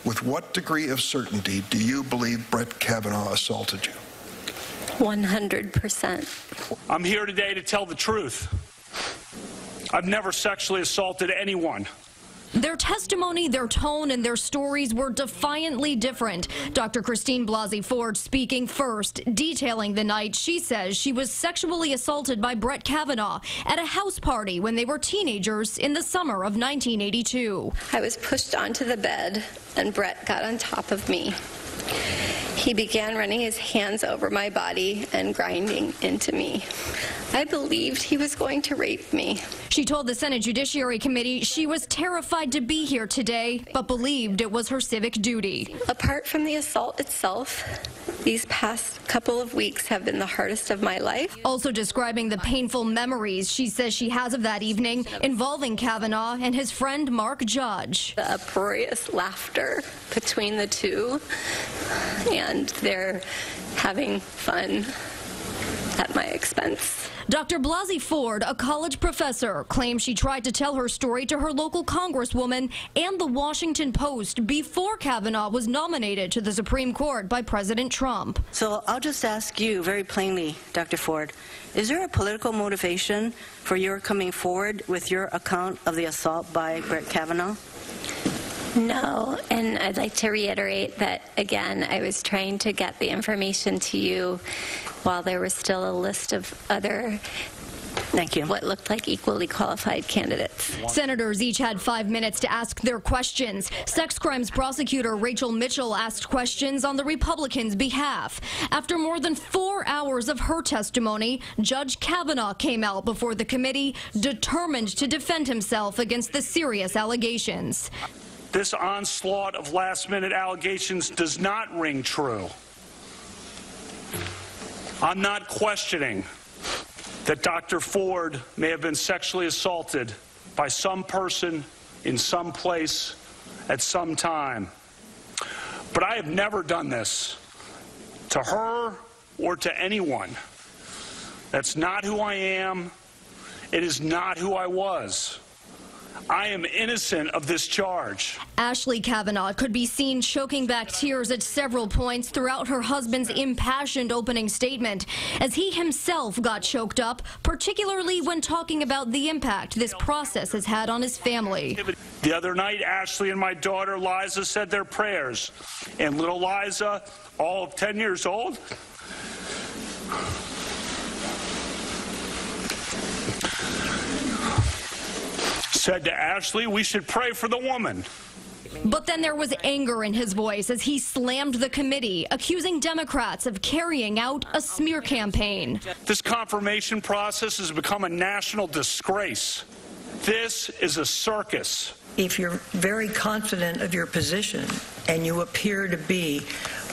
with what degree of certainty do you believe Brett Kavanaugh assaulted you? 100%. I'm here today to tell the truth. I've never sexually assaulted anyone. Their testimony, their tone, and their stories were defiantly different. Dr. Christine Blasey Ford speaking first, detailing the night she says she was sexually assaulted by Brett Kavanaugh at a house party when they were teenagers in the summer of 1982. I was pushed onto the bed, and Brett got on top of me. He began running his hands over my body and grinding into me. I believed he was going to rape me. She told the Senate Judiciary Committee she was terrified to be here today, but believed it was her civic duty. Apart from the assault itself, these past couple of weeks have been the hardest of my life. Also describing the painful memories she says she has of that evening involving Kavanaugh and his friend Mark Judge. The uproarious laughter between the two, and they're having fun at my expense. Dr. Blasey Ford, a college professor, claims she tried to tell her story to her local congresswoman and the Washington Post before Kavanaugh was nominated to the Supreme Court by President Trump. So I'll just ask you very plainly, Dr. Ford, is there a political motivation for your coming forward with your account of the assault by Brett Kavanaugh? No, and I'd like to reiterate that, again, I was trying to get the information to you while there was still a list of other, what looked like equally qualified candidates. Senators each had 5 minutes to ask their questions. Sex crimes prosecutor Rachel Mitchell asked questions on the Republicans' behalf. After more than 4 hours of her testimony, Judge Kavanaugh came out before the committee, determined to defend himself against the serious allegations. This onslaught of last-minute allegations does not ring true. I'm not questioning that Dr. Ford may have been sexually assaulted by some person in some place at some time. But I have never done this to her or to anyone. That's not who I am. It is not who I was. I am innocent of this charge. Ashley Kavanaugh could be seen choking back tears at several points throughout her husband's impassioned opening statement, as he himself got choked up, particularly when talking about the impact this process has had on his family. The other night, Ashley and my daughter Liza said their prayers, and little Liza, all of 10 years old, said to Ashley, we should pray for the woman. But then there was anger in his voice as he slammed the committee, accusing Democrats of carrying out a smear campaign. This confirmation process has become a national disgrace. This is a circus. If you're very confident of your position, and you appear to be,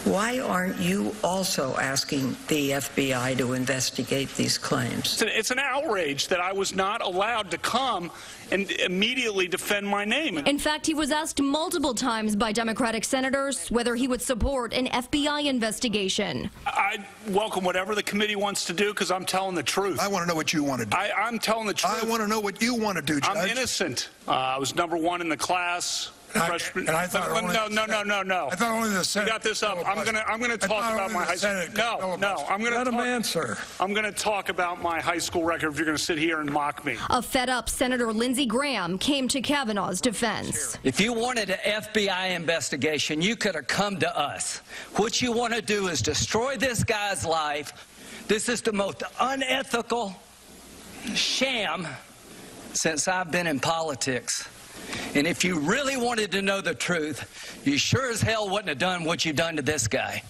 why aren't you also asking the FBI to investigate these claims? It's an outrage that I was not allowed to come and immediately defend my name. In fact, he was asked multiple times by Democratic senators whether he would support an FBI investigation. I welcome whatever the committee wants to do because I'm telling the truth. I want to know what you want to do. I'm telling the truth. I want to know what you want to do, Judge. I'm innocent. I was #1 in the class. Freshman. And I thought no. I thought only the Senate. You got this up. I'm gonna talk about my high school. No. I'm gonna let him answer. I'm gonna talk about my high school record if you're gonna sit here and mock me. A fed-up Senator Lindsey Graham came to Kavanaugh's defense. If you wanted an FBI investigation, you could have come to us. What you want to do is destroy this guy's life. This is the most unethical sham since I've been in politics. And if you really wanted to know the truth, you sure as hell wouldn't have done what you've done to this guy.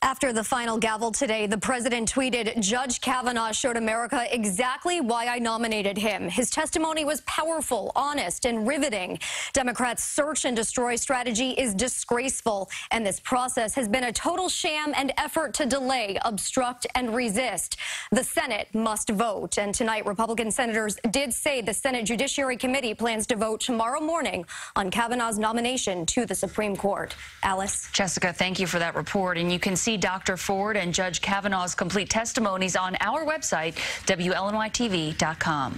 After the final gavel today, the president tweeted, "Judge Kavanaugh showed America exactly why I nominated him. His testimony was powerful, honest, and riveting. Democrats' search and destroy strategy is disgraceful, and this process has been a total sham and effort to delay, obstruct, and resist. The Senate must vote." And tonight, Republican senators did say the Senate Judiciary Committee plans to vote tomorrow morning on Kavanaugh's nomination to the Supreme Court. Alice? Jessica, thank you for that report. And you can see Dr. Ford and Judge Kavanaugh's complete testimonies on our website, WLNYTV.com.